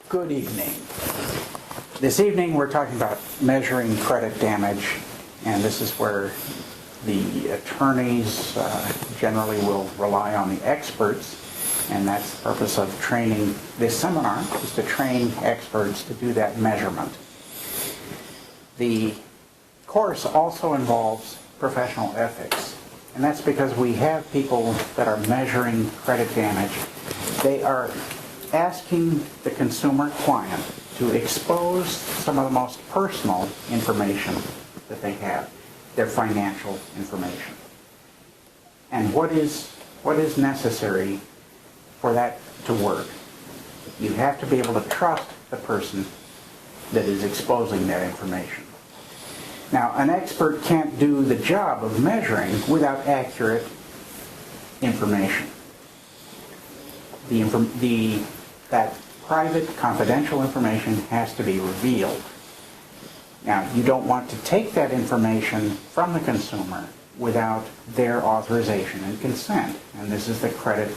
Good evening. This evening we're talking about measuring credit damage, and this is where the attorneys generally will rely on the experts, and that's the purpose of training. This seminar is to train experts to do that measurement. The course also involves professional ethics, and that's because we have people that are measuring credit damage. They are asking the consumer client to expose some of the most personal information that they have, their financial information. And what is necessary for that to work? You have to be able to trust the person that is exposing that information. Now, an expert can't do the job of measuring without accurate information. That private, confidential information has to be revealed. Now, you don't want to take that information from the consumer without their authorization and consent, and this is the credit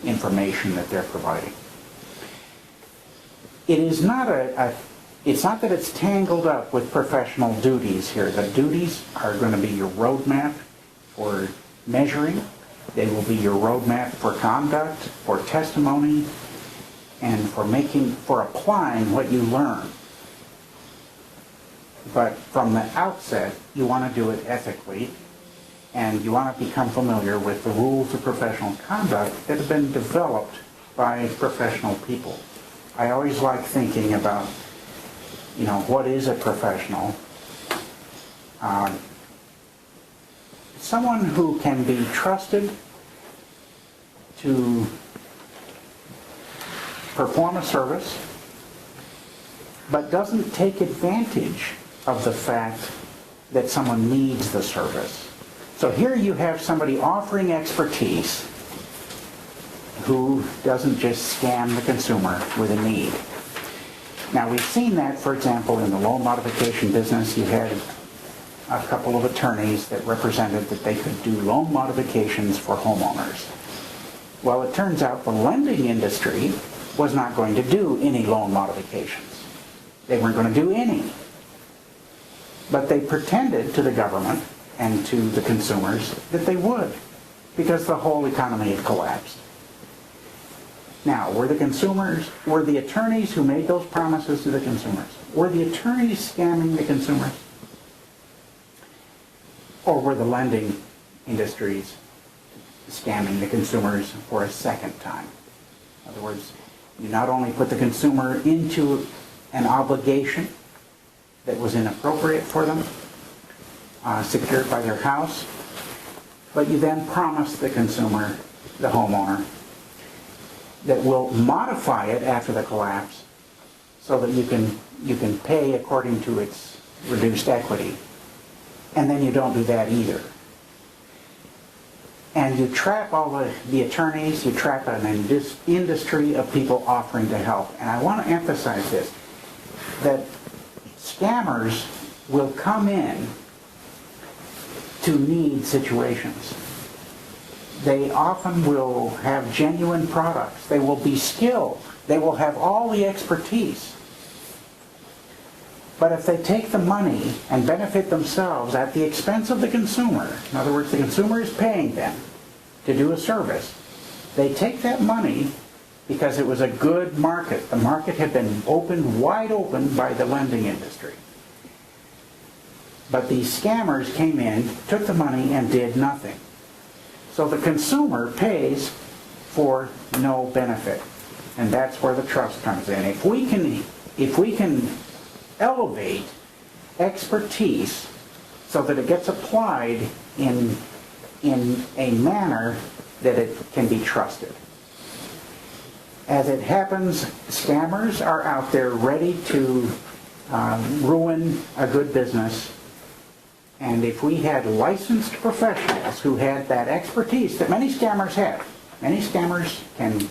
information that they're providing. It is not it's not that it's tangled up with professional duties here. The duties are going to be your roadmap for measuring. They will be your roadmap for conduct, for testimony, and for applying what you learn. But from the outset, you want to do it ethically, and you want to become familiar with the rules of professional conduct that have been developed by professional people. I always like thinking about, what is a professional? Someone who can be trusted to perform a service, but doesn't take advantage of the fact that someone needs the service. So here you have somebody offering expertise who doesn't just scam the consumer with a need. Now, we've seen that, for example, in the loan modification business. You had a couple of attorneys that represented that they could do loan modifications for homeowners. Well, it turns out the lending industry was not going to do any loan modifications. They weren't going to do any. But they pretended to the government and to the consumers that they would, because the whole economy had collapsed. Now, were the attorneys who made those promises to the consumers, were the attorneys scamming the consumers? Or were the lending industries scamming the consumers for a second time? In other words, you not only put the consumer into an obligation that was inappropriate for them, secured by their house, but you then promised the consumer, the homeowner, that will modify it after the collapse so that you can pay according to its reduced equity. And then you don't do that either. And you trap all the attorneys, you trap an industry of people offering to help. And I want to emphasize this, that scammers will come in to need situations. They often will have genuine products. They will be skilled. They will have all the expertise. But if they take the money and benefit themselves at the expense of the consumer, in other words, the consumer is paying them to do a service, they take that money because it was a good market. The market had been wide open by the lending industry. But these scammers came in, took the money, and did nothing. So the consumer pays for no benefit. And that's where the trust comes in. If we can elevate expertise so that it gets applied in a manner that it can be trusted. As it happens, scammers are out there ready to ruin a good business. And if we had licensed professionals who had that expertise that many scammers have, many scammers can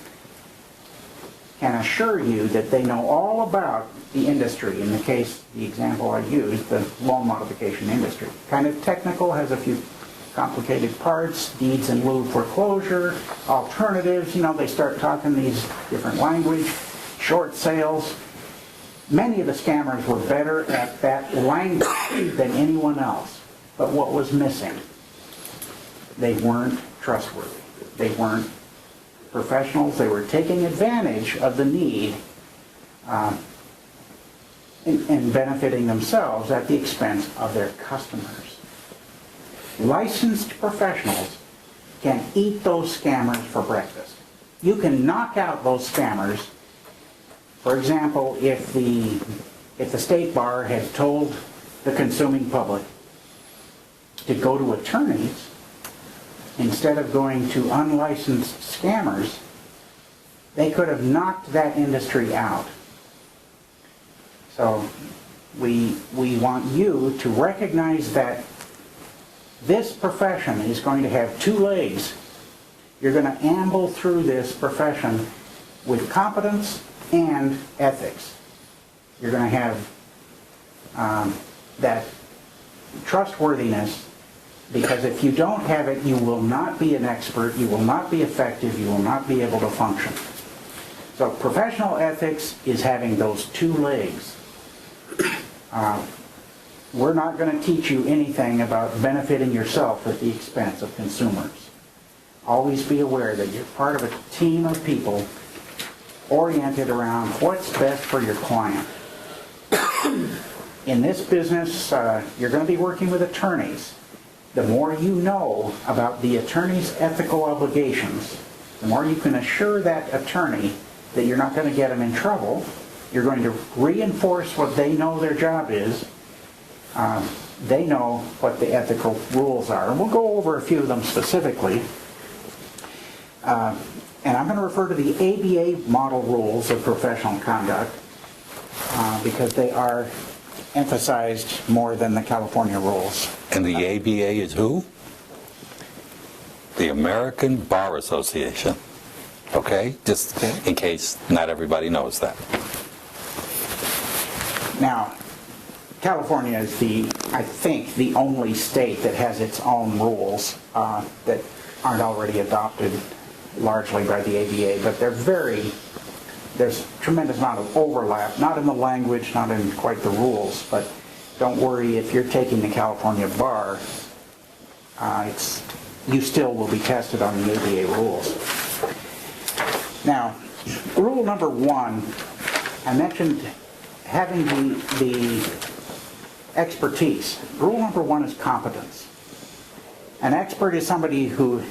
assure you that they know all about the industry. In the example I used, the loan modification industry. Kind of technical, has a few complicated parts, deeds in lieu of foreclosure, alternatives, they start talking these different language. short sales. Many of the scammers were better at that language than anyone else. But what was missing? They weren't trustworthy. They weren't professionals. They were taking advantage of the need and benefiting themselves at the expense of their customers. Licensed professionals can eat those scammers for breakfast. You can knock out those scammers. For example, if the state bar had told the consuming public to go to attorneys instead of going to unlicensed scammers, they could have knocked that industry out. So we want you to recognize that this profession is going to have two legs. You're going to amble through this profession with competence and ethics. You're going to have that trustworthiness, because if you don't have it, you will not be an expert, you will not be effective, you will not be able to function. So professional ethics is having those two legs. We're not going to teach you anything about benefiting yourself at the expense of consumers. Always be aware that you're part of a team of people oriented around what's best for your client. In this business, you're going to be working with attorneys. The more you know about the attorney's ethical obligations, the more you can assure that attorney that you're not going to get them in trouble. You're going to reinforce what they know their job is. They know what the ethical rules are. And we'll go over a few of them specifically. And I'm going to refer to the ABA model rules of professional conduct because they are emphasized more than the California rules. And the ABA is who? The American Bar Association. Okay? Just in case not everybody knows that. Now, California is I think, the only state that has its own rules that aren't already adopted largely by the ABA, but there's a tremendous amount of overlap, not in the language, not in quite the rules, but don't worry if you're taking the California bar, you still will be tested on the ABA rules. Now, rule number 1, I mentioned having the expertise. Rule number 1 is competence. An expert is somebody who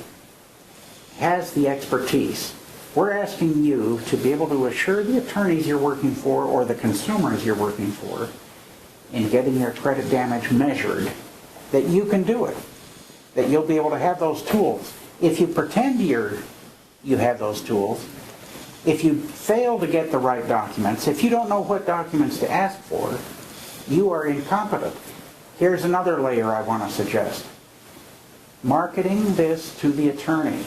has the expertise. We're asking you to be able to assure the attorneys you're working for or the consumers you're working for in getting your credit damage measured that you can do it, that you'll be able to have those tools. If you pretend you have those tools, if you fail to get the right documents, if you don't know what documents to ask for, you are incompetent. Here's another layer I want to suggest. Marketing this to the attorney.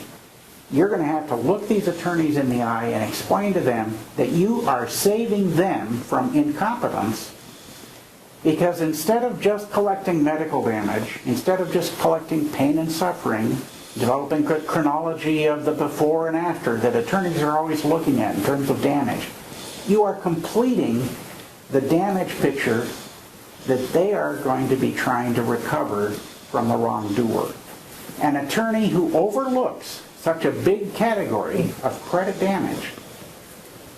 You're going to have to look these attorneys in the eye and explain to them that you are saving them from incompetence, because instead of just collecting medical damage, instead of just collecting pain and suffering, developing a chronology of the before and after that attorneys are always looking at in terms of damage, you are completing the damage picture that they are going to be trying to recover from the wrongdoer. An attorney who overlooks such a big category of credit damage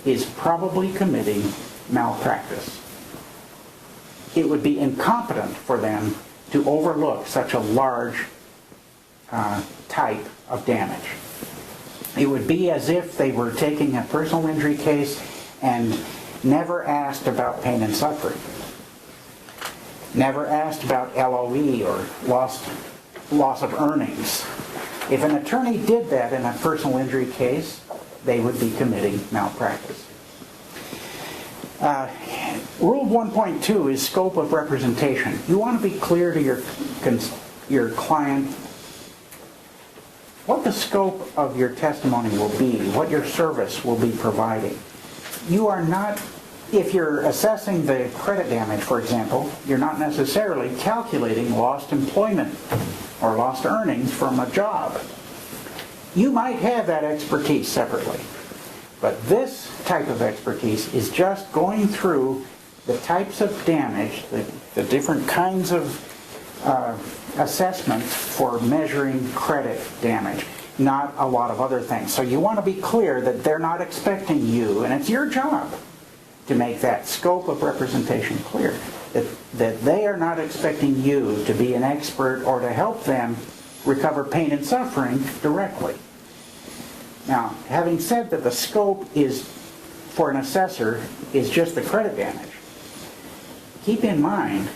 is probably committing malpractice. It would be incompetent for them to overlook such a large type of damage. It would be as if they were taking a personal injury case and never asked about pain and suffering, never asked about LOE or loss of earnings. If an attorney did that in a personal injury case, they would be committing malpractice. Rule 1.2 is scope of representation. You want to be clear to your client what the scope of your testimony will be, what your service will be providing. You are not, if you're assessing the credit damage, for example, you're not necessarily calculating lost employment or lost earnings from a job. You might have that expertise separately, But this type of expertise is just going through the types of damage, the different kinds of assessments for measuring credit damage, not a lot of other things. So you want to be clear that they're not expecting you, and it's your job to make that scope of representation clear, that they are not expecting you to be an expert or to help them recover pain and suffering directly. Now, having said that the scope is, for an assessor, is just the credit damage, keep in mind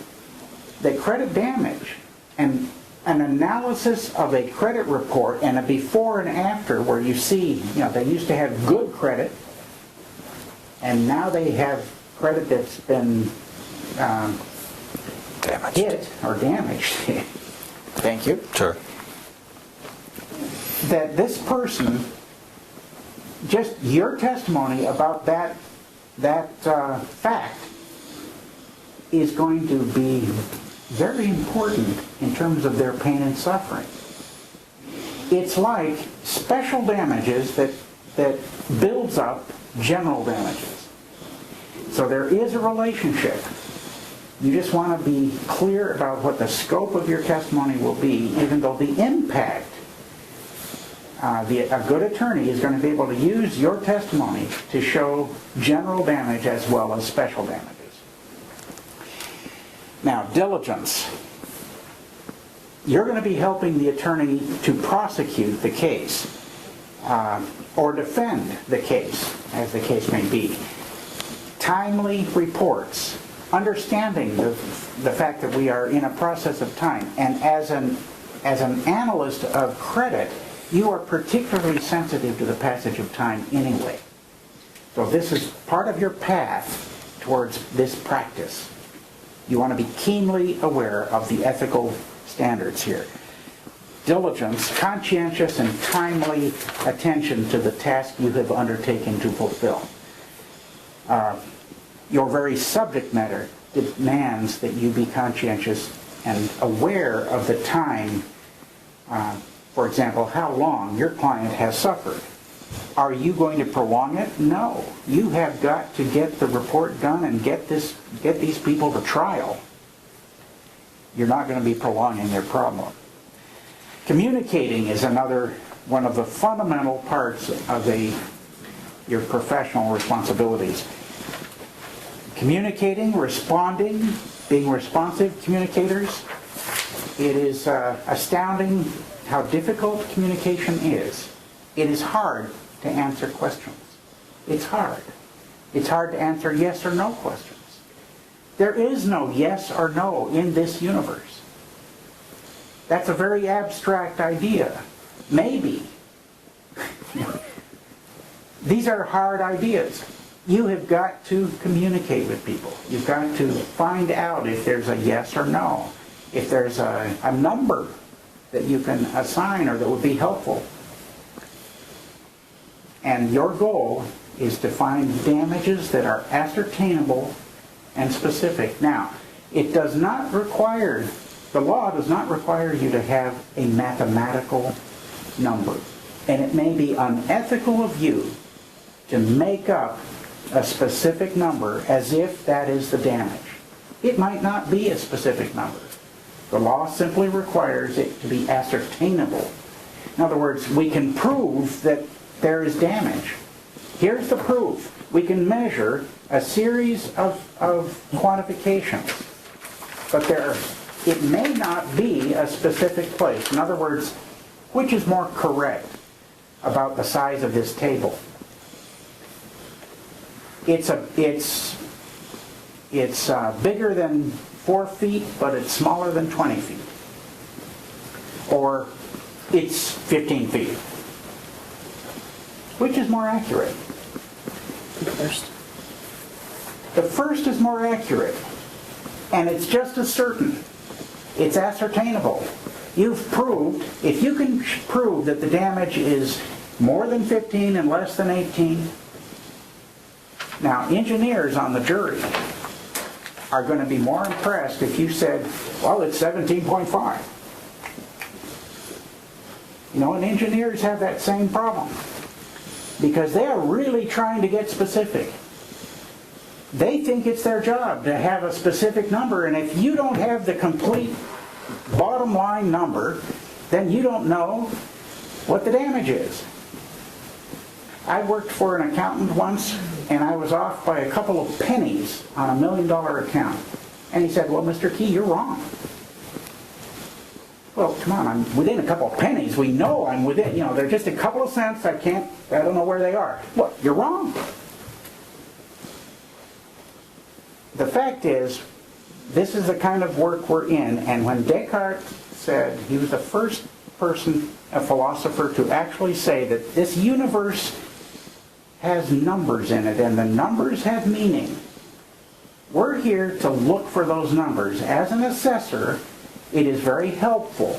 that credit damage and an analysis of a credit report and a before and after where you see, they used to have good credit and now they have credit that's been Damaged. hit or damaged. Thank you. Sure. That this person, just your testimony about that fact is going to be very important in terms of their pain and suffering. It's like special damages that builds up general damages. So there is a relationship. You just want to be clear about what the scope of your testimony will be, even though the impact, a good attorney is going to be able to use your testimony to show general damage as well as special damages. Now, diligence. You're going to be helping the attorney to prosecute the case or defend the case, as the case may be. Timely reports, understanding the fact that we are in a process of time, and as an analyst of credit, you are particularly sensitive to the passage of time anyway. So this is part of your path towards this practice. You want to be keenly aware of the ethical standards here. Diligence, conscientious and timely attention to the task you have undertaken to fulfill. Your very subject matter demands that you be conscientious and aware of the time, for example, how long your client has suffered. Are you going to prolong it? No. You have got to get the report done and get these people to trial. You're not going to be prolonging their problem. Communicating is another one of the fundamental parts of your professional responsibilities. Communicating, responding, being responsive communicators. It is astounding how difficult communication is. It is hard to answer questions. It's hard. It's hard to answer yes or no questions. There is no yes or no in this universe. That's a very abstract idea. Maybe. These are hard ideas. You have got to communicate with people. You've got to find out if there's a yes or no. If there's a number that you can assign or that would be helpful. And your goal is to find damages that are ascertainable and specific. Now, it does not require, the law does not require you to have a mathematical number. And it may be unethical of you to make up a specific number as if that is the damage. It might not be a specific number. The law simply requires it to be ascertainable. In other words, we can prove that there is damage. Here's the proof. We can measure a series of quantifications, but it may not be a specific place. In other words, which is more correct about the size of this table? It's bigger than 4 feet, but it's smaller than 20 feet. Or it's 15 feet. Which is more accurate? The first. The first is more accurate. And it's just as certain. It's ascertainable. You've proved, if you can prove that the damage is more than 15 and less than 18, now engineers on the jury are going to be more impressed if you said, well, it's 17.5. And engineers have that same problem. because they are really trying to get specific. They think it's their job to have a specific number, and if you don't have the complete bottom line number, then you don't know what the damage is. I worked for an accountant once, and I was off by a couple of pennies on a $1 million account. And he said, well, Mr. Key, you're wrong. Well, come on, I'm within a couple of pennies. We know I'm within, they're just a couple of cents. I don't know where they are. Well, you're wrong. The fact is, this is the kind of work we're in, and when Descartes said, he was the first person, a philosopher, to actually say that this universe has numbers in it, and the numbers have meaning. We're here to look for those numbers. As an assessor, it is very helpful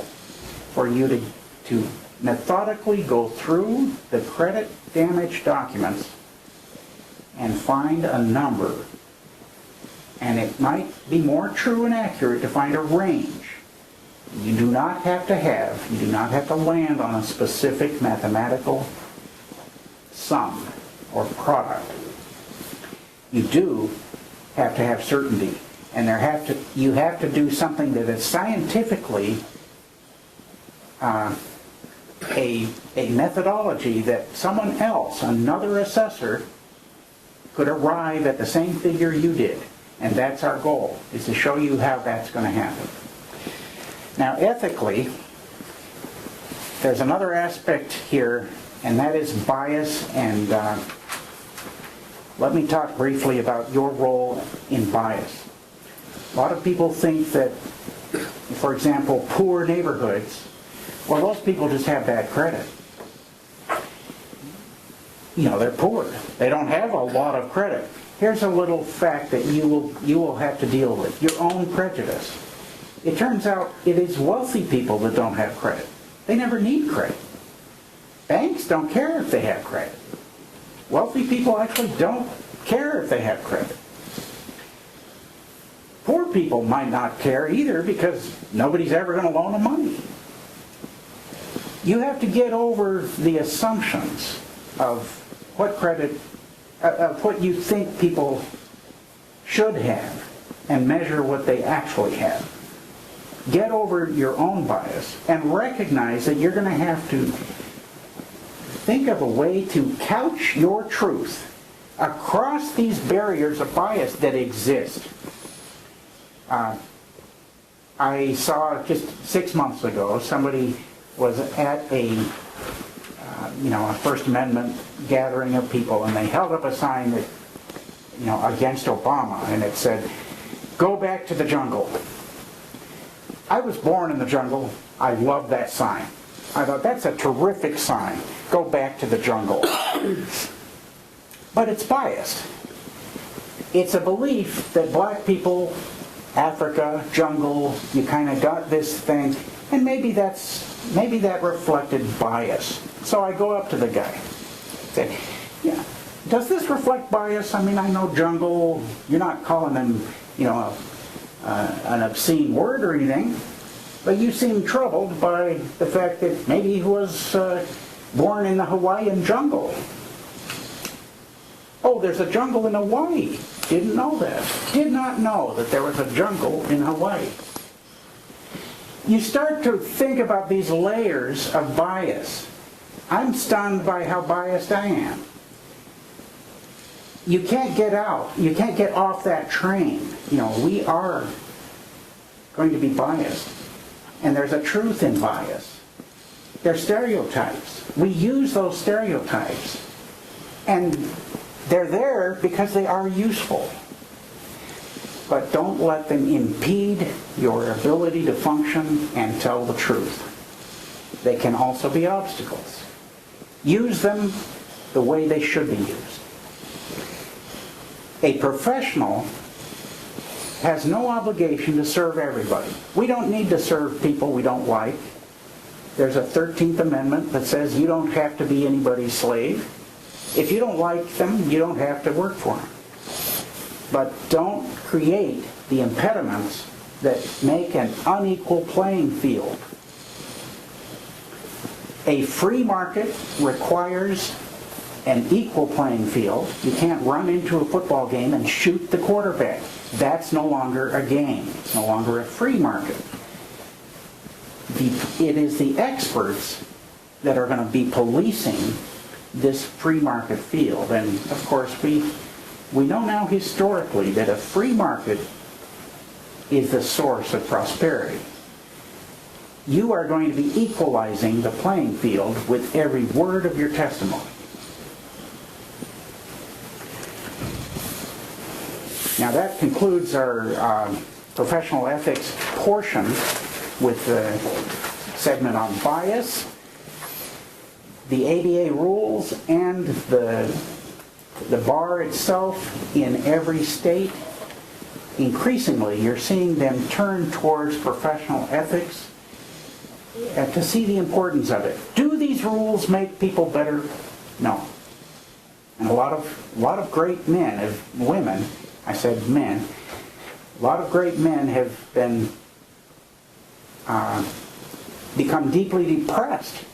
for you to methodically go through the credit damage documents and find a number. And it might be more true and accurate to find a range. You do not have to land on a specific mathematical sum or product. You do have to have certainty, and you have to do something that is scientifically a methodology that someone else, another assessor, could arrive at the same figure you did. And that's our goal, is to show you how that's going to happen. Now, ethically, there's another aspect here, and that is bias. And let me talk briefly about your role in bias. A lot of people think that, for example, poor neighborhoods, well, those people just have bad credit. They're poor. They don't have a lot of credit. Here's a little fact that you will have to deal with, your own prejudice. It turns out it is wealthy people that don't have credit. They never need credit. Banks don't care if they have credit. Wealthy people actually don't care if they have credit. Poor people might not care either because nobody's ever going to loan them money. You have to get over the assumptions of what credit of what you think people should have and measure what they actually have. Get over your own bias and recognize that you're going to have to think of a way to couch your truth across these barriers of bias that exist. I saw just 6 months ago, somebody was at a First Amendment gathering of people, and they held up a sign that, against Obama, and it said, "Go back to the jungle." I was born in the jungle. I love that sign. I thought, that's a terrific sign. Go back to the jungle. But it's biased. It's a belief that black people, Africa, jungle, you kind of got this thing, and maybe that reflected bias. So I go up to the guy, say, "Yeah, does this reflect bias? I mean, I know jungle, you're not calling them, an obscene word or anything, but you seem troubled by the fact that maybe he was born in the Hawaiian jungle." "Oh, there's a jungle in Hawaii. Didn't know that. Did not know that there was a jungle in Hawaii." You start to think about these layers of bias. I'm stunned by how biased I am. You can't get out. You can't get off that train. We are going to be biased. And there's a truth in bias. They're stereotypes. We use those stereotypes. And they're there because they are useful. But don't let them impede your ability to function and tell the truth. They can also be obstacles. Use them the way they should be used. A professional has no obligation to serve everybody. We don't need to serve people we don't like. There's a 13th Amendment that says you don't have to be anybody's slave. If you don't like them, you don't have to work for them. But don't create the impediments that make an unequal playing field. A free market requires an equal playing field. You can't run into a football game and shoot the quarterback. That's no longer a game. It's no longer a free market. It is the experts that are going to be policing this free market field. And of course, we know now historically that a free market is the source of prosperity. You are going to be equalizing the playing field with every word of your testimony. Now that concludes our professional ethics portion with the segment on bias, the ABA rules, and the bar itself in every state. Increasingly, you're seeing them turn towards professional ethics to see the importance of it. Do these rules make people better? No. And a lot of great men, women, I said men, a lot of great men have been become deeply depressed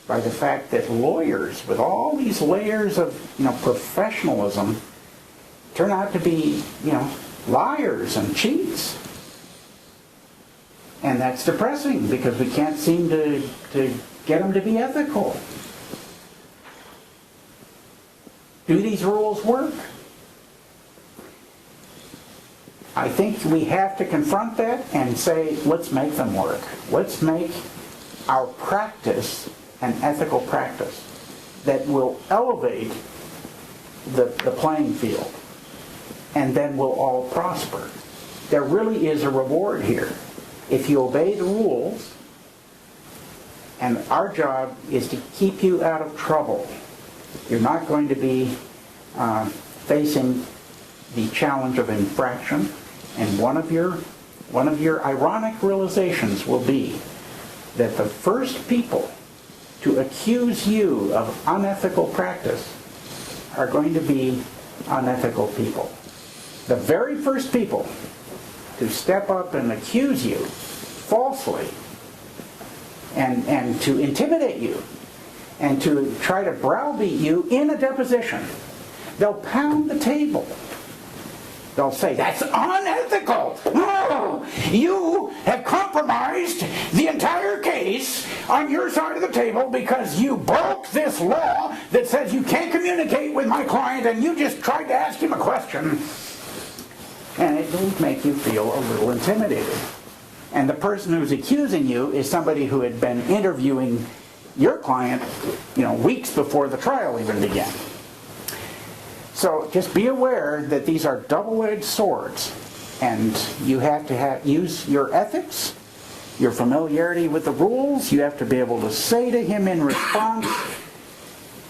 by the fact that lawyers with all these layers of professionalism turn out to be liars and cheats. And that's depressing because we can't seem to get them to be ethical. Do these rules work? I think we have to confront that and say, let's make them work. Let's make our practice an ethical practice that will elevate the playing field, and then we'll all prosper. There really is a reward here. If you obey the rules, and our job is to keep you out of trouble. You're not going to be facing the challenge of infraction, and one of your ironic realizations will be that the first people to accuse you of unethical practice are going to be unethical people. The very first people to step up and accuse you falsely and to intimidate you and to try to browbeat you in a deposition, they'll pound the table. They'll say, that's unethical. Oh, you have compromised the entire case on your side of the table because you broke this law that says you can't communicate with my client and you just tried to ask him a question. And it will make you feel a little intimidated. And the person who's accusing you is somebody who had been interviewing your client, weeks before the trial even began. So just be aware that these are double-edged swords, and you have to use your ethics, your familiarity with the rules. You have to be able to say to him in response,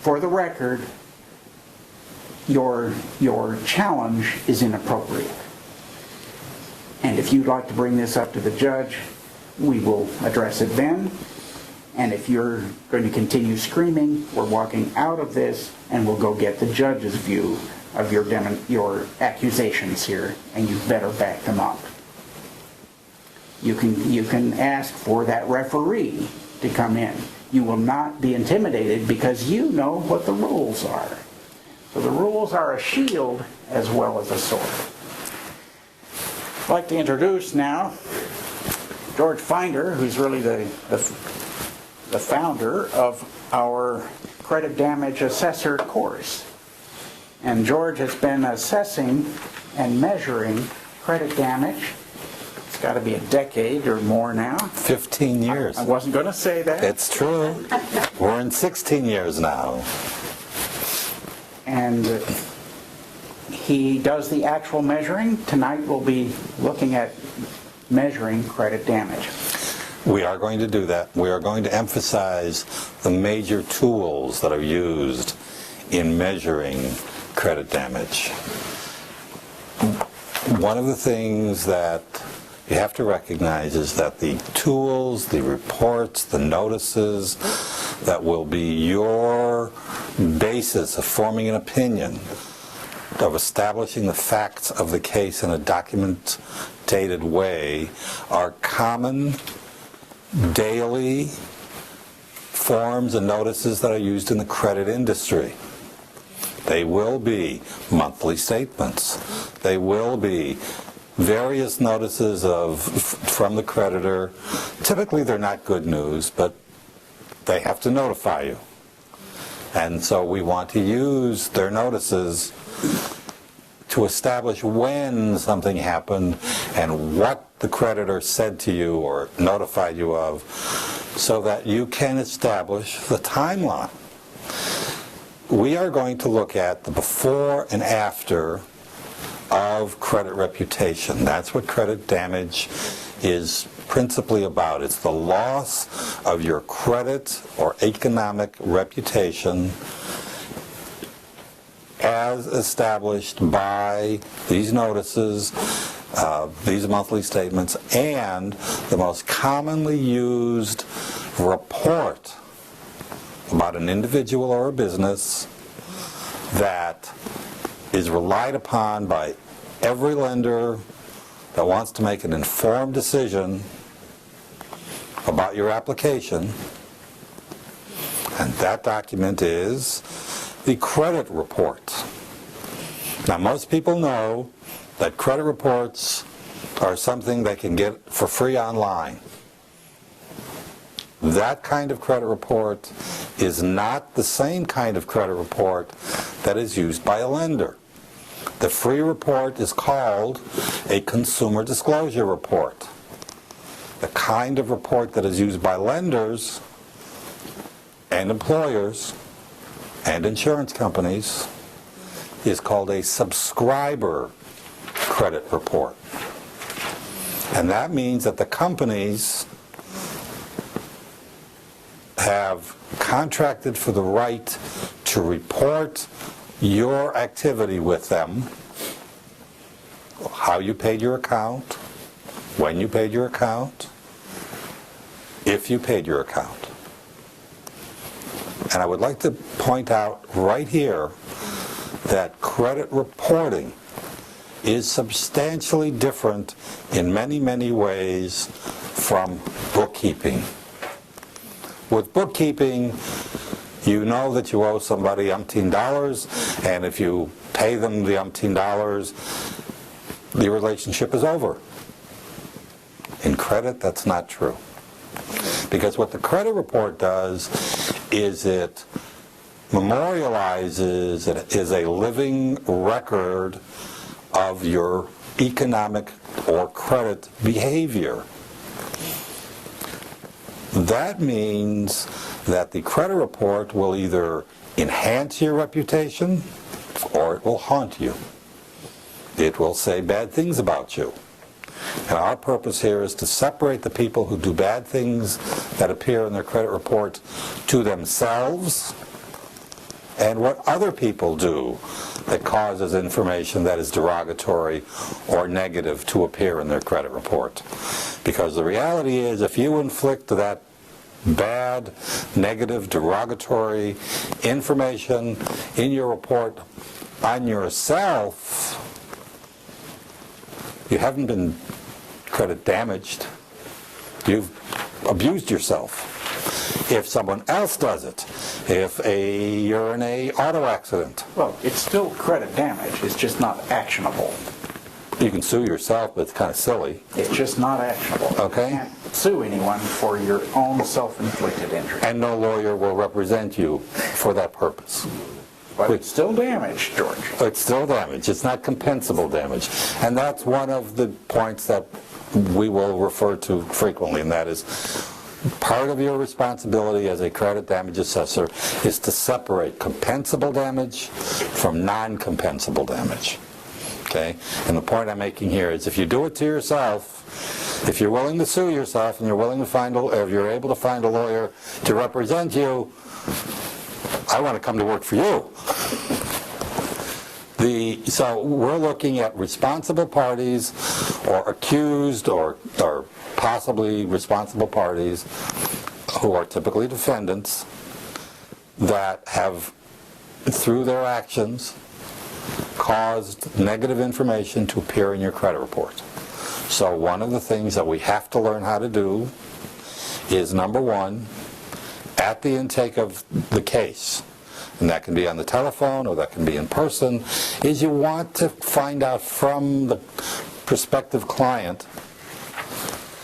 for the record, your challenge is inappropriate. And if you'd like to bring this up to the judge, we will address it then. And if you're going to continue screaming, we're walking out of this and we'll go get the judge's view of your accusations here, and you better back them up. You can ask for that referee to come in. You will not be intimidated because you know what the rules are. So the rules are a shield as well as a sword. I'd like to introduce now George Finder, who's really the founder of our credit damage assessor course. And George has been assessing and measuring credit damage. It's got to be a decade or more now. 15 years. I wasn't going to say that. It's true. We're in 16 years now. And he does the actual measuring. Tonight we'll be looking at measuring credit damage. We are going to do that. We are going to emphasize the major tools that are used in measuring credit damage. One of the things that you have to recognize is that the tools, the reports, the notices that will be your basis of forming an opinion, of establishing the facts of the case in a documented way, are common daily forms and notices that are used in the credit industry. They will be monthly statements. They will be various notices from the creditor. Typically, they're not good news, but they have to notify you. And so we want to use their notices to establish when something happened and what the creditor said to you or notified you of, so that you can establish the timeline. We are going to look at the before and after of credit reputation. That's what credit damage is principally about. It's the loss of your credit or economic reputation as established by these notices, these monthly statements, and the most commonly used report about an individual or a business that is relied upon by every lender that wants to make an informed decision about your application. And that document is the credit report. Now, most people know that credit reports are something they can get for free online. That kind of credit report is not the same kind of credit report that is used by a lender. The free report is called a consumer disclosure report. The kind of report that is used by lenders and employers and insurance companies is called a subscriber credit report. And that means that the companies have contracted for the right to report your activity with them, how you paid your account, when you paid your account, if you paid your account. And I would like to point out right here that credit reporting is substantially different in many, many ways from bookkeeping. With bookkeeping, you know that you owe somebody $umpteen, and if you pay them the $umpteen, the relationship is over. In credit, that's not true. Because what the credit report does is it memorializes, it is a living record of your economic or credit behavior. That means that the credit report will either enhance your reputation or it will haunt you. It will say bad things about you. And our purpose here is to separate the people who do bad things that appear in their credit report to themselves and what other people do that causes information that is derogatory or negative to appear in their credit report. Because the reality is, if you inflict that bad, negative, derogatory information in your report on yourself, you haven't been credit damaged. You've abused yourself. If someone else does it, if you're in an auto accident. Well, it's still credit damage. It's just not actionable. You can sue yourself, but it's kind of silly. It's just not actionable. Okay. You can't sue anyone for your own self-inflicted injury. And no lawyer will represent you for that purpose. But it's still damage, George. It's still damage. It's not compensable damage. And that's one of the points that we will refer to frequently, and that is part of your responsibility as a credit damage assessor is to separate compensable damage from non-compensable damage. Okay? And the point I'm making here is if you do it to yourself, if you're willing to sue yourself and you're willing to find if you're able to find a lawyer to represent you, I want to come to work for you. So we're looking at responsible parties or accused or possibly responsible parties who are typically defendants that have, through their actions, caused negative information to appear in your credit report. So one of the things that we have to learn how to do is, number one, at the intake of the case, and that can be on the telephone or that can be in person, is you want to find out from the prospective client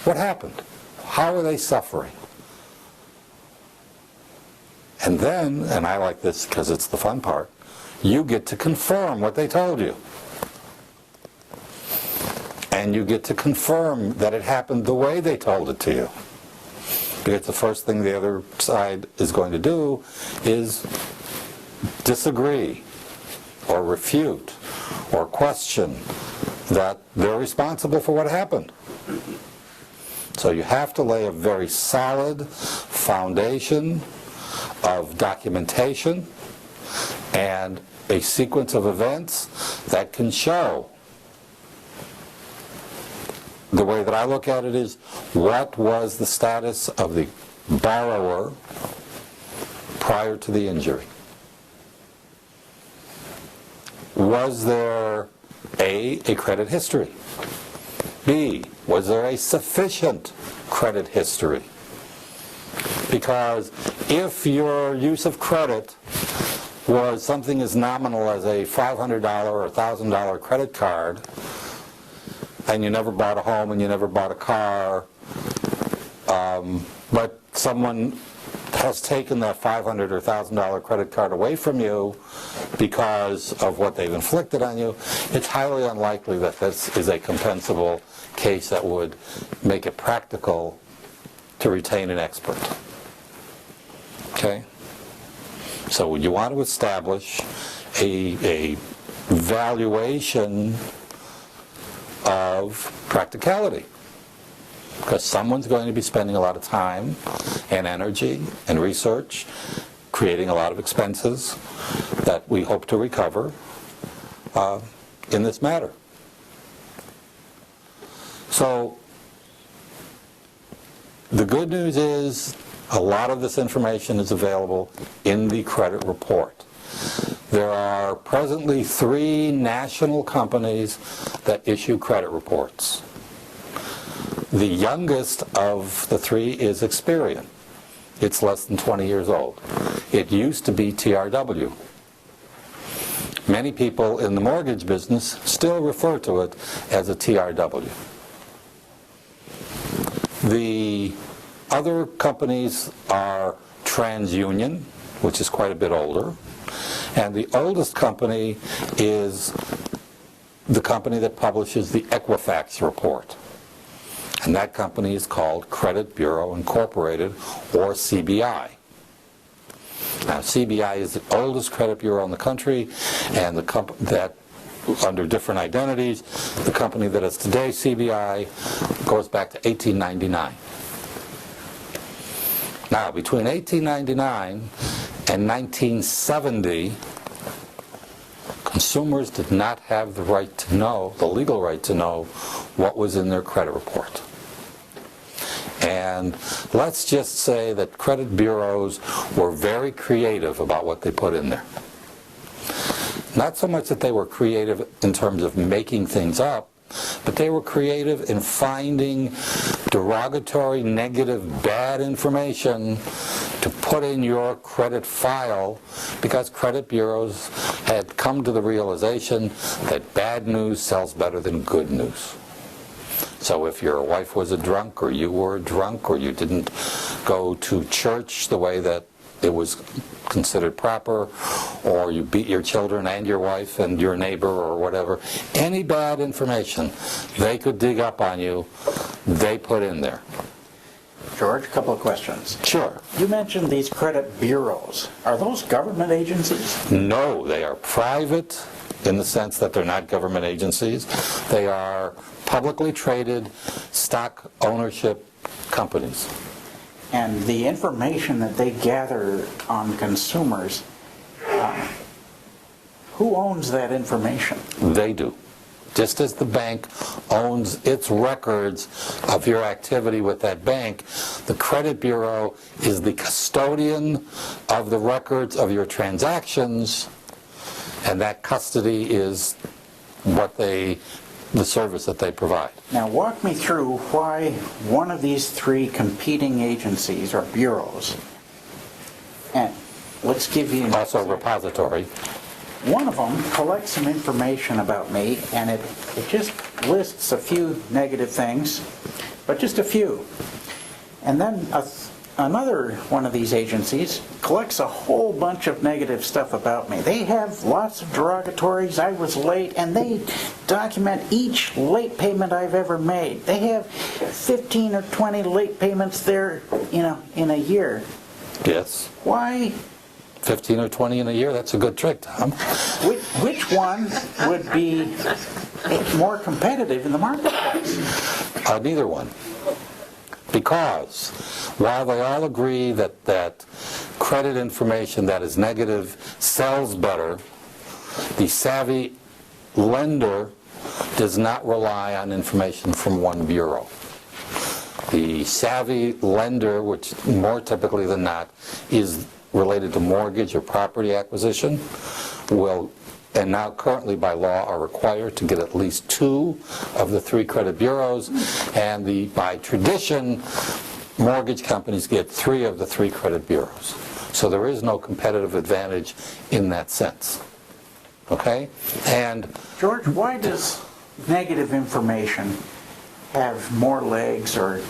what happened. How are they suffering? And then, and I like this because it's the fun part, you get to confirm what they told you. And you get to confirm that it happened the way they told it to you. Because the first thing the other side is going to do is disagree or refute or question that they're responsible for what happened. So you have to lay a very solid foundation of documentation and a sequence of events that can show. The way that I look at it is, what was the status of the borrower prior to the injury? Was there A, credit history? B, was there a sufficient credit history? Because if your use of credit was something as nominal as a $500 or $1,000 credit card, and you never bought a home and you never bought a car, but someone has taken that $500 or $1,000 credit card away from you because of what they've inflicted on you, it's highly unlikely that this is a compensable case that would make it practical to retain an expert. Okay? So you want to establish a valuation of practicality, because someone's going to be spending a lot of time and energy and research, creating a lot of expenses that we hope to recover in this matter. So the good news is a lot of this information is available in the credit report. There are presently 3 national companies that issue credit reports. The youngest of the 3 is Experian. It's less than 20 years old. It used to be TRW. Many people in the mortgage business still refer to it as a TRW. The other companies are TransUnion, which is quite a bit older, and the oldest company is the company that publishes the Equifax report. And that company is called Credit Bureau Incorporated, or CBI. Now, CBI is the oldest credit bureau in the country, and that, under different identities, the company that is today CBI goes back to 1899. Now, between 1899 and 1970, consumers did not have the right to know, the legal right to know, what was in their credit report. And let's just say that credit bureaus were very creative about what they put in there. Not so much that they were creative in terms of making things up, but they were creative in finding derogatory, negative, bad information to put in your credit file, because credit bureaus had come to the realization that bad news sells better than good news. So if your wife was a drunk, or you were a drunk, or you didn't go to church the way that it was considered proper, or you beat your children and your wife and your neighbor or whatever, any bad information they could dig up on you, they put in there. George, a couple of questions. Sure. You mentioned these credit bureaus. Are those government agencies? No, they are private in the sense that they're not government agencies. They are publicly traded stock ownership companies. And the information that they gather on consumers, who owns that information? They do. Just as the bank owns its records of your activity with that bank, the credit bureau is the custodian of the records of your transactions, and that custody is what the service that they provide. Now walk me through why one of these 3 competing agencies or bureaus, and let's give you an Also a repository. One of them collects some information about me, and it just lists a few negative things, but just a few. And then another one of these agencies collects a whole bunch of negative stuff about me. They have lots of derogatories, I was late, and they document each late payment I've ever made. They have 15 or 20 late payments there, in a year. Yes. Why? 15 or 20 in a year, that's a good trick, Tom. Which one would be more competitive in the marketplace? Neither one. Because while they all agree that credit information that is negative sells better, the savvy lender does not rely on information from one bureau. The savvy lender, which more typically than not is related to mortgage or property acquisition, will, and now currently by law, are required to get at least 2 of the 3 credit bureaus, and by tradition, mortgage companies get 3 of the 3 credit bureaus. So there is no competitive advantage in that sense. Okay? And George, why does negative information have more legs, or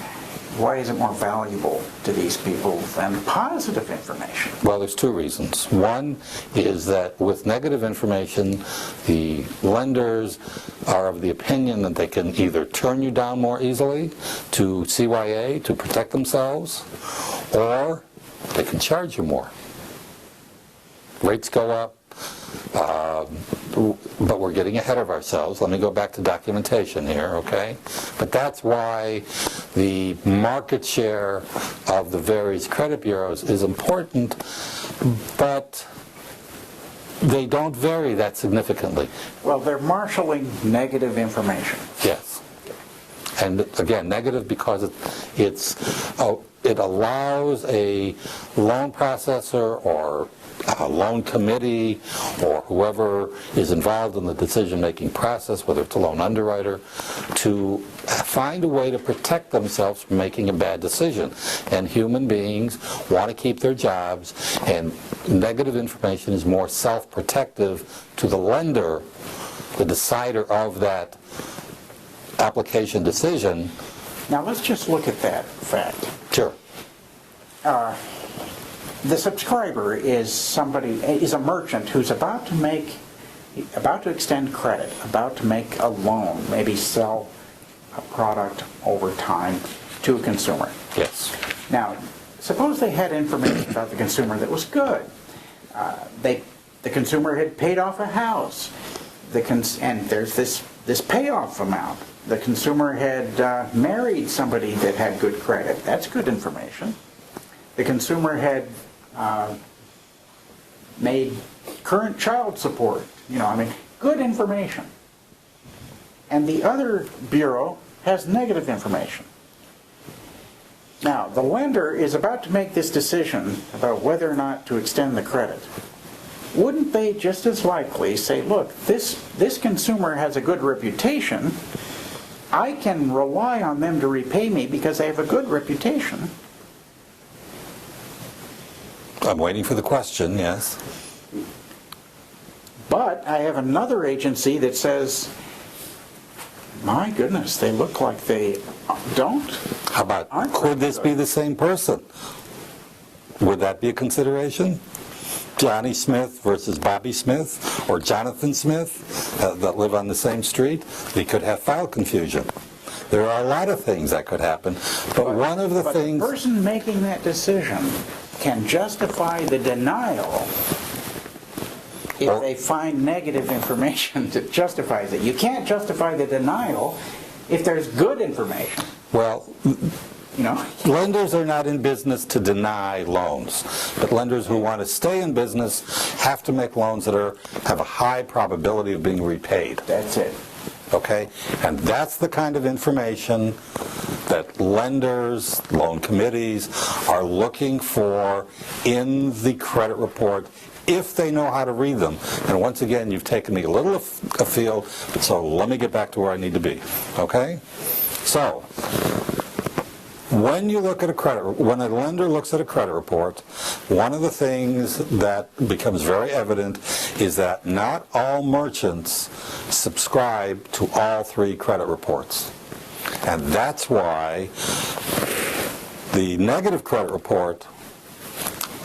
why is it more valuable to these people than positive information? well, there's 2 reasons. One is that with negative information, the lenders are of the opinion that they can either turn you down more easily to CYA to protect themselves, or they can charge you more. Rates go up, but we're getting ahead of ourselves. Let me go back to documentation here, okay? But that's why the market share of the various credit bureaus is important, but they don't vary that significantly. Well, they're marshaling negative information. Yes. And again, negative because it allows a loan processor or a loan committee or whoever is involved in the decision-making process, whether it's a loan underwriter, to find a way to protect themselves from making a bad decision. And human beings want to keep their jobs, and negative information is more self-protective to the lender, the decider of that application decision. Now, let's just look at that fact. Sure. The subscriber is a merchant who's about to extend credit, about to make a loan, maybe sell a product over time to a consumer. Yes. Now, suppose they had information about the consumer that was good. The consumer had paid off a house, and there's this payoff amount. The consumer had married somebody that had good credit. That's good information. The consumer had made current child support. Good information. And the other bureau has negative information. Now, the lender is about to make this decision about whether or not to extend the credit. Wouldn't they just as likely say, look, this consumer has a good reputation. I can rely on them to repay me because they have a good reputation. I'm waiting for the question, yes. But I have another agency that says, my goodness, they look like they don't. How about, Aren't could they this good? be the same person? Would that be a consideration? Johnny Smith versus Bobby Smith, or Jonathan Smith, that live on the same street? They could have file confusion. There are a lot of things that could happen, but one of the things... the person making that decision can justify the denial if they find negative information that justifies it. You can't justify the denial if there's good information. Well, lenders are not in business to deny loans, but lenders who want to stay in business have to make loans that have a high probability of being repaid. That's it. Okay? And that's the kind of information that lenders, loan committees are looking for in the credit report if they know how to read them. And once again, you've taken me a little afield, so let me get back to where I need to be. Okay? So, when a lender looks at a credit report, one of the things that becomes very evident is that not all merchants subscribe to all 3 credit reports. And that's why the negative credit report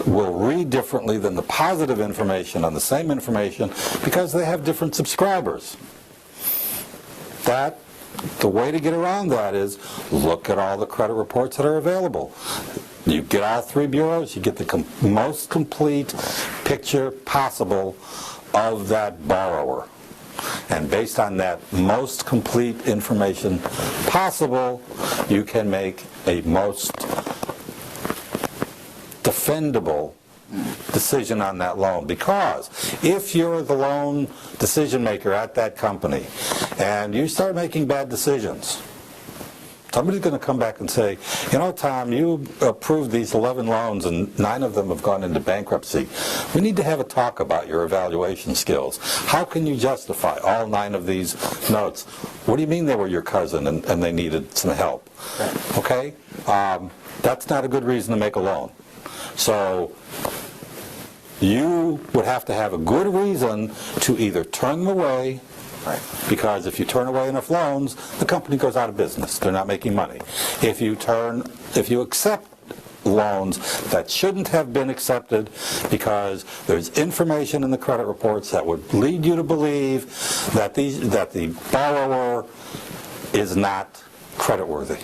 will read differently than the positive information on the same information because they have different subscribers. The way to get around that is look at all the credit reports that are available. You get all 3 bureaus, you get the most complete picture possible of that borrower. And based on that most complete information possible, you can make a most defendable decision on that loan. Because if you're the loan decision maker at that company and you start making bad decisions, somebody's going to come back and say, you know, Tom, you approved these 11 loans and 9 of them have gone into bankruptcy. We need to have a talk about your evaluation skills. How can you justify all 9 of these notes? What do you mean they were your cousin and they needed some help? Okay? That's not a good reason to make a loan. So you would have to have a good reason to either turn them away, because if you turn away enough loans, the company goes out of business. They're not making money. If you accept loans that shouldn't have been accepted because there's information in the credit reports that would lead you to believe that the borrower is not creditworthy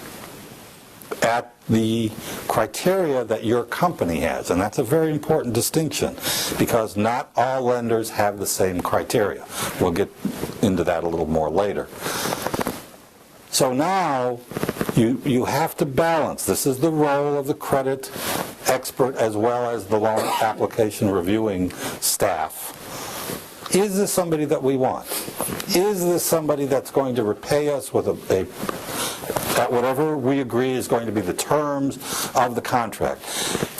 at the criteria that your company has. And that's a very important distinction because not all lenders have the same criteria. We'll get into that a little more later. So now you have to balance. This is the role of the credit expert as well as the loan application reviewing staff. Is this somebody that we want? Is this somebody that's going to repay us with at whatever we agree is going to be the terms of the contract?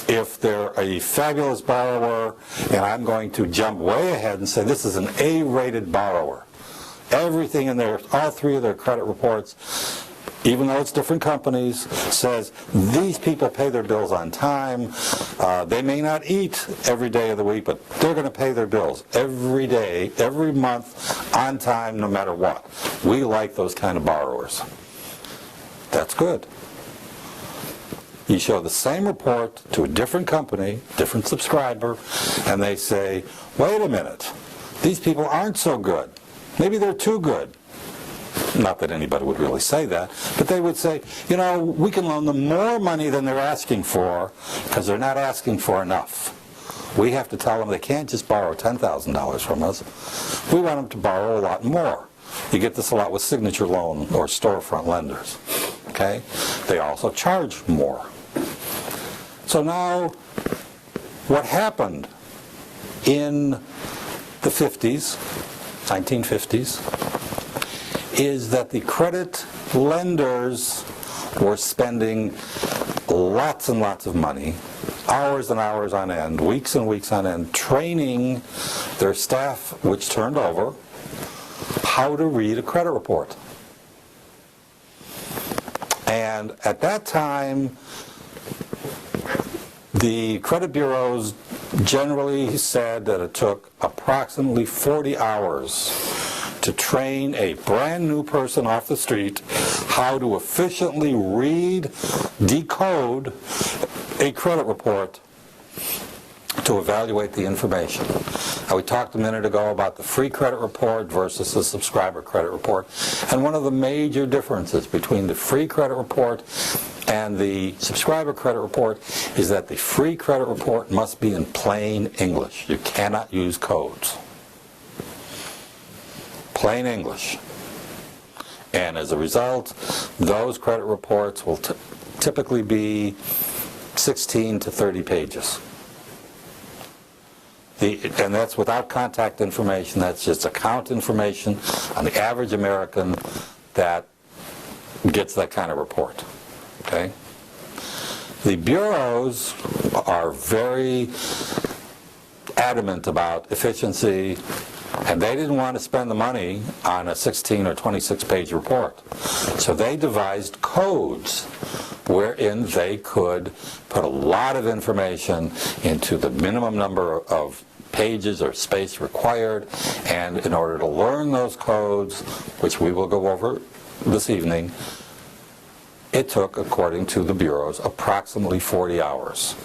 If they're a fabulous borrower, and I'm going to jump way ahead and say this is an A-rated borrower. Everything in there, all 3 of their credit reports, even though it's different companies, says these people pay their bills on time. They may not eat every day of the week, but they're going to pay their bills every day, every month, on time, no matter what. We like those kind of borrowers. That's good. You show the same report to a different company, different subscriber, and they say, wait a minute, these people aren't so good. Maybe they're too good. Not that anybody would really say that, but they would say, you know, we can loan them more money than they're asking for because they're not asking for enough. We have to tell them they can't just borrow $10,000 from us. We want them to borrow a lot more. You get this a lot with signature loan or storefront lenders. Okay? They also charge more. So now, what happened in the 1950s, is that the credit lenders were spending lots and lots of money, hours and hours on end, weeks and weeks on end, training their staff, which turned over, how to read a credit report. And at that time, the credit bureaus generally said that it took approximately 40 hours to train a brand new person off the street how to efficiently read, decode a credit report to evaluate the information. Now, we talked a minute ago about the free credit report versus the subscriber credit report. And one of the major differences between the free credit report and the subscriber credit report is that the free credit report must be in plain English. You cannot use codes. Plain English. And as a result, those credit reports will typically be 16 to 30 pages. And that's without contact information. That's just account information on the average American that gets that kind of report. Okay? The bureaus are very adamant about efficiency, And they didn't want to spend the money on a 16 or 26-page report. So they devised codes wherein they could put a lot of information into the minimum number of pages or space required, and in order to learn those codes, which we will go over this evening, it took, according to the bureaus, approximately 40 hours.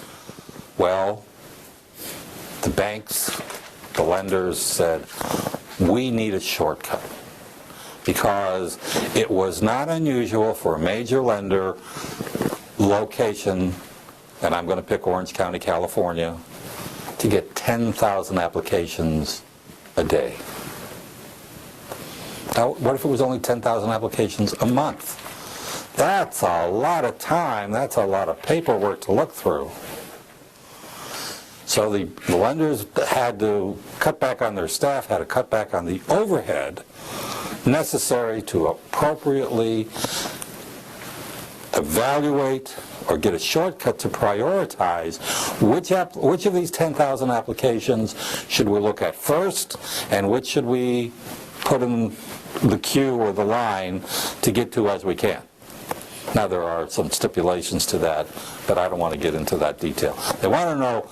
Well, the banks, the lenders said, we need a shortcut, because it was not unusual for a major lender location, and I'm going to pick Orange County, California, to get 10,000 applications a day. Now, what if it was only 10,000 applications a month? That's a lot of time. That's a lot of paperwork to look through. So the lenders had to cut back on their staff, had to cut back on the overhead necessary to appropriately evaluate or get a shortcut to prioritize which of these 10,000 applications should we look at first, and which should we put in the queue or the line to get to as we can. Now, there are some stipulations to that, but I don't want to get into that detail. They want to know,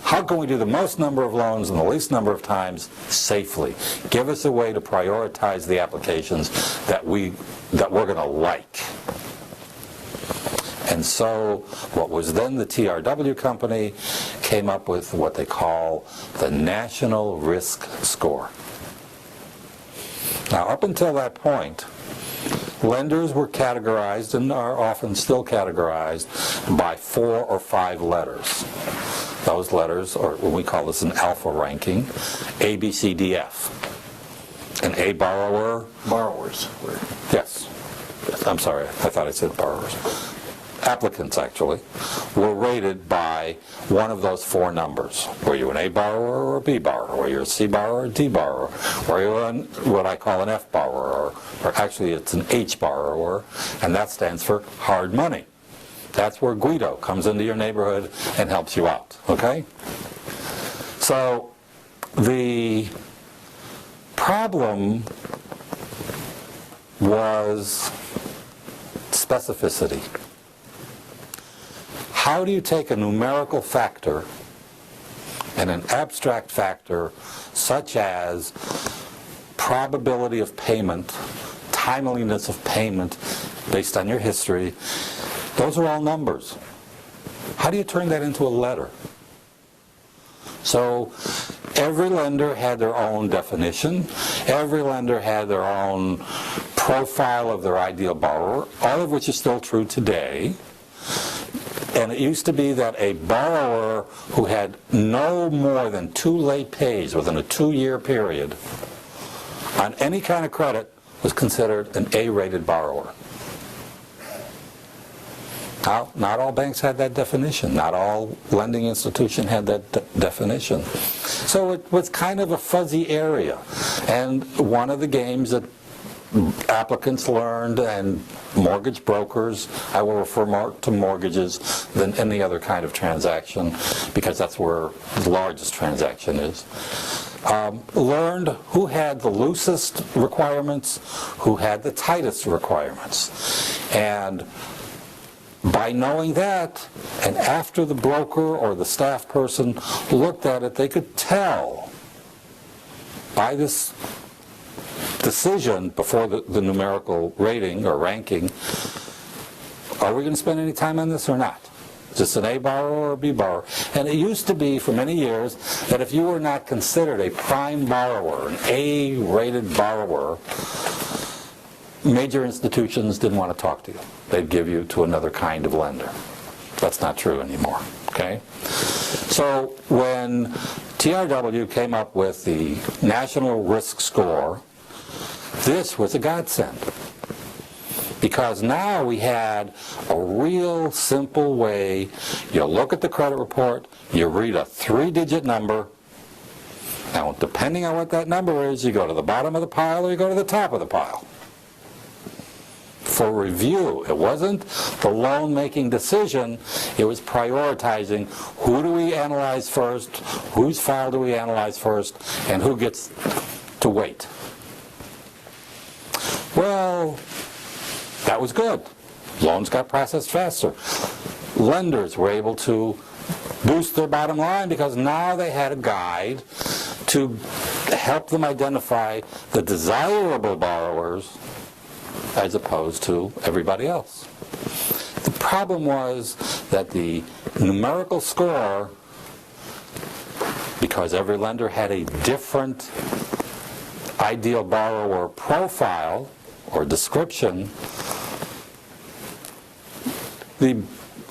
how can we do the most number of loans in the least number of times safely? Give us a way to prioritize the applications that we're going to like. And so what was then the TRW company came up with what they call the National Risk Score. Now, up until that point, lenders were categorized, and are often still categorized, by 4 or 5 letters. Those letters, or we call this an alpha ranking, A, B, C, D, F. An A borrower. Borrowers. Yes. I'm sorry, I thought I said borrowers. Applicants, actually, were rated by one of those 4 numbers. Were you an A borrower or a B borrower? Were you a C borrower or a D borrower? Were you what I call an F borrower? Or actually, it's an H borrower, and that stands for hard money. That's where Guido comes into your neighborhood and helps you out, okay? So the problem was specificity. How do you take a numerical factor and an abstract factor such as probability of payment, timeliness of payment based on your history? Those are all numbers. How do you turn that into a letter? So every lender had their own definition. Every lender had their own profile of their ideal borrower, all of which is still true today. And it used to be that a borrower who had no more than 2 late pays within a 2-year period on any kind of credit was considered an A-rated borrower. Now, not all banks had that definition. Not all lending institutions had that definition. So it was kind of a fuzzy area. And one of the games that applicants learned, and mortgage brokers, I will refer more to mortgages than any other kind of transaction, because that's where the largest transaction is, learned who had the loosest requirements, who had the tightest requirements. And by knowing that, and after the broker or the staff person looked at it, they could tell by this decision before the numerical rating or ranking, are we going to spend any time on this or not? Is this an A borrower or a B borrower? And it used to be for many years that if you were not considered a prime borrower, an A-rated borrower, major institutions didn't want to talk to you. They'd give you to another kind of lender. That's not true anymore, okay? So when TRW came up with the National Risk Score, this was a godsend, because now we had a real simple way. You look at the credit report, you read a 3-digit number. Now, depending on what that number is, you go to the bottom of the pile or you go to the top of the pile. For review, it wasn't the loan-making decision, it was prioritizing who do we analyze first, whose file do we analyze first, and who gets wait. Well, that was good. Loans got processed faster. Lenders were able to boost their bottom line because now they had a guide to help them identify the desirable borrowers as opposed to everybody else. The problem was that the numerical score, because every lender had a different ideal borrower profile or description, the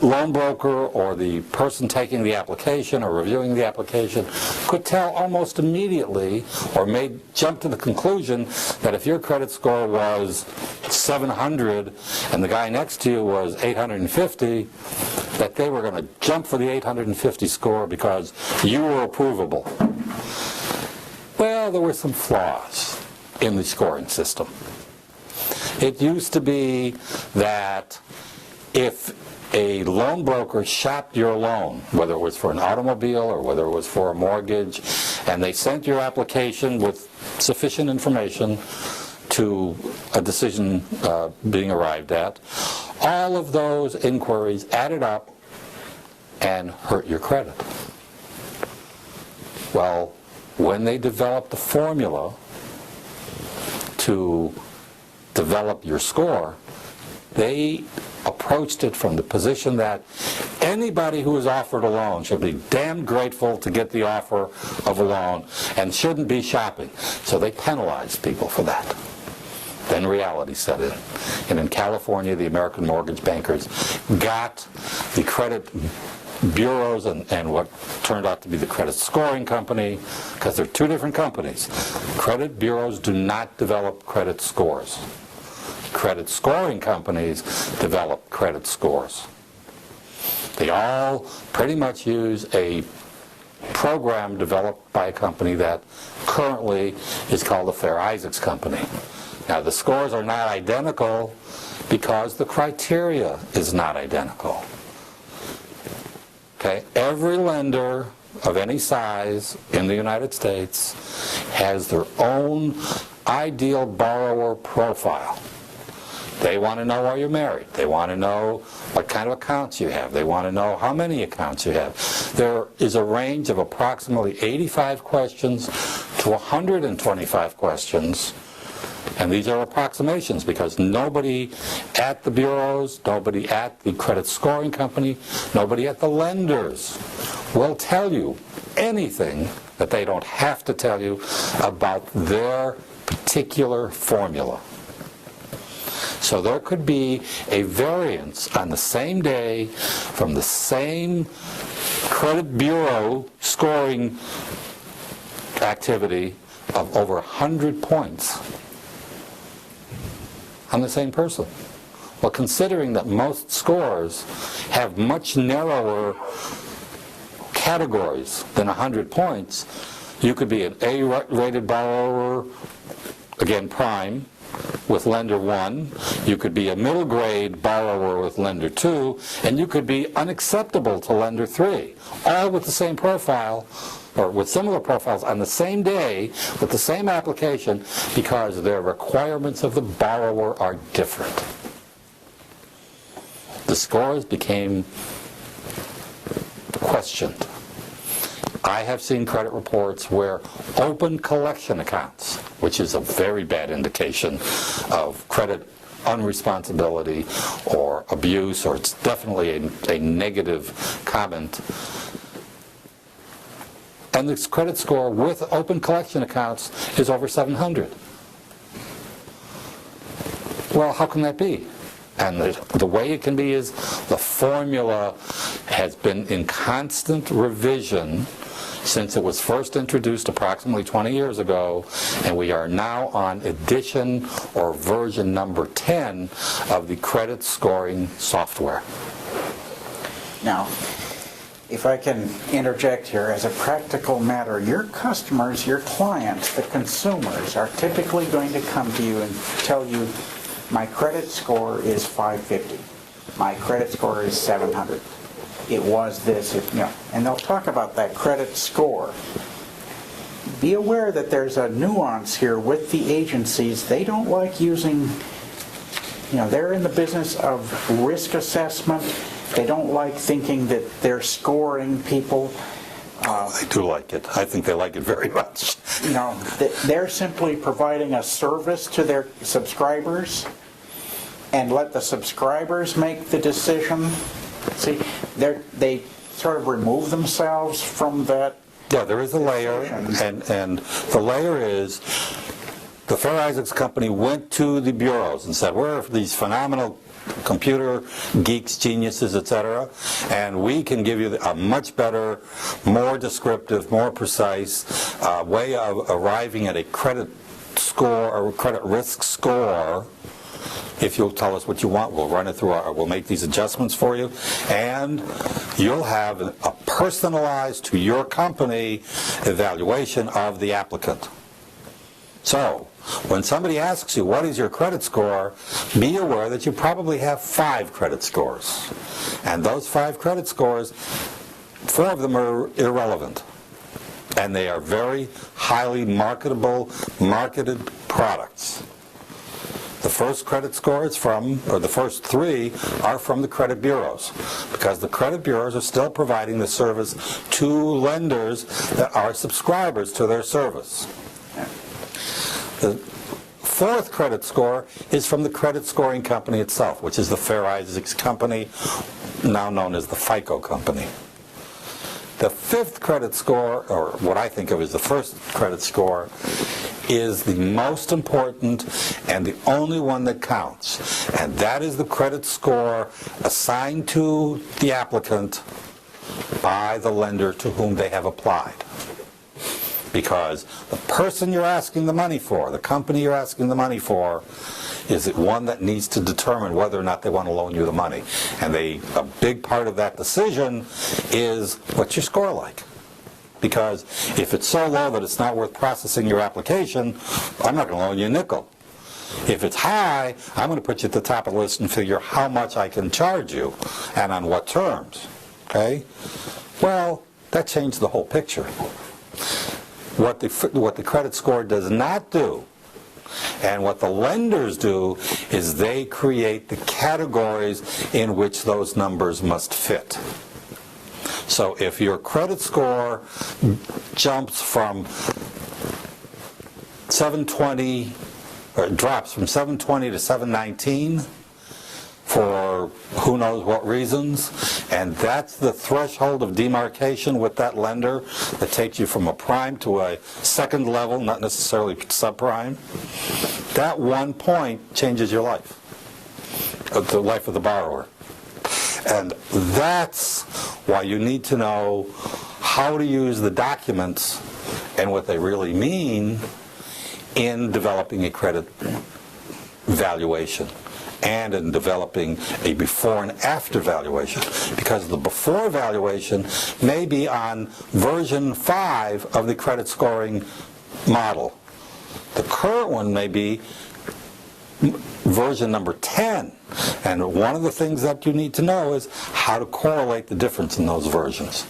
loan broker or the person taking the application or reviewing the application could tell almost immediately or may jump to the conclusion that if your credit score was 700 and the guy next to you was 850, that they were going to jump for the 850 score because you were approvable. Well, there were some flaws in the scoring system. It used to be that if a loan broker shopped your loan, whether it was for an automobile or whether it was for a mortgage, and they sent your application with sufficient information to a decision being arrived at, all of those inquiries added up and hurt your credit. Well, when they developed the formula to develop your score, they approached it from the position that anybody who is offered a loan should be damn grateful to get the offer of a loan and shouldn't be shopping. So they penalized people for that. Then reality set in. And in California, the American mortgage bankers got the credit bureaus and what turned out to be the credit scoring company, because they're two different companies. Credit bureaus do not develop credit scores. Credit scoring companies develop credit scores. They all pretty much use a program developed by a company that currently is called the Fair Isaacs Company. Now, the scores are not identical because the criteria is not identical. Okay, every lender of any size in the United States has their own ideal borrower profile. They want to know why you're married. They want to know what kind of accounts you have. They want to know how many accounts you have. There is a range of approximately 85 questions to 125 questions, and these are approximations because nobody at the bureaus, nobody at the credit scoring company, nobody at the lenders will tell you anything that they don't have to tell you about their particular formula. So there could be a variance on the same day from the same credit bureau scoring activity of over 100 points on the same person. Well, considering that most scores have much narrower categories than 100 points, you could be an A-rated borrower, again prime, with lender 1, you could be a middle grade borrower with lender 2, and you could be unacceptable to lender 3, all with the same profile, or with similar profiles on the same day, with the same application, because their requirements of the borrower are different. The scores became questioned. I have seen credit reports where open collection accounts, which is a very bad indication of credit unresponsibility or abuse, or it's definitely a negative comment. And the credit score with open collection accounts is over 700. Well, how can that be? And the way it can be is the formula has been in constant revision since it was first introduced approximately 20 years ago, and we are now on edition or version number 10 of the credit scoring software. Now, if I can interject here, as a practical matter, your customers, your clients, the consumers, are typically going to come to you and tell you, my credit score is 550. My credit score is 700. It was this, and they'll talk about that credit score. be aware that there's a nuance here with the agencies. They don't like using, they're in the business of risk assessment. They don't like thinking that they're scoring people. I do like it. I think they like it very much. They're simply providing a service to their subscribers and let the subscribers make the decision. See, they sort of remove themselves from that. Yeah, there is a layer, and the layer is the Fair Isaacs Company went to the bureaus and said, we're these phenomenal computer geeks, geniuses, etc., and we can give you a much better, more descriptive, more precise way of arriving at a credit score or credit risk score. If you'll tell us what you want, we'll run it through we'll make these adjustments for you, and you'll have a personalized to your company evaluation of the applicant. So, when somebody asks you, what is your credit score, be aware that you probably have 5 credit scores. And those 5 credit scores, 4 of them are irrelevant. And they are very highly marketable, marketed products. The first credit score is the first 3 are from the credit bureaus, because the credit bureaus are still providing the service to lenders that are subscribers to their service. The 4th credit score is from the credit scoring company itself, which is the Fair Isaacs Company, now known as the FICO Company. The 5th credit score, or what I think of as the first credit score, is the most important and the only one that counts. And that is the credit score assigned to the applicant by the lender to whom they have applied. Because the person you're asking the money for, the company you're asking the money for, is one that needs to determine whether or not they want to loan you the money. And a big part of that decision is, what's your score like? Because if it's so low that it's not worth processing your application, I'm not going to loan you a nickel. If it's high, I'm going to put you at the top of the list and figure how much I can charge you and on what terms. Okay? Well, that changed the whole picture. What the credit score does not do, and what the lenders do, is they create the categories in which those numbers must fit. So if your credit score jumps from 720, or drops from 720 to 719, for who knows what reasons, and that's the threshold of demarcation with that lender that takes you from a prime to a second level, not necessarily subprime. That one point changes your life, the life of the borrower. And that's why you need to know how to use the documents and what they really mean in developing a credit valuation, and in developing a before and after valuation. Because the before valuation may be on version 5 of the credit scoring model. The current one may be version number 10. And one of the things that you need to know is how to correlate the difference in those versions.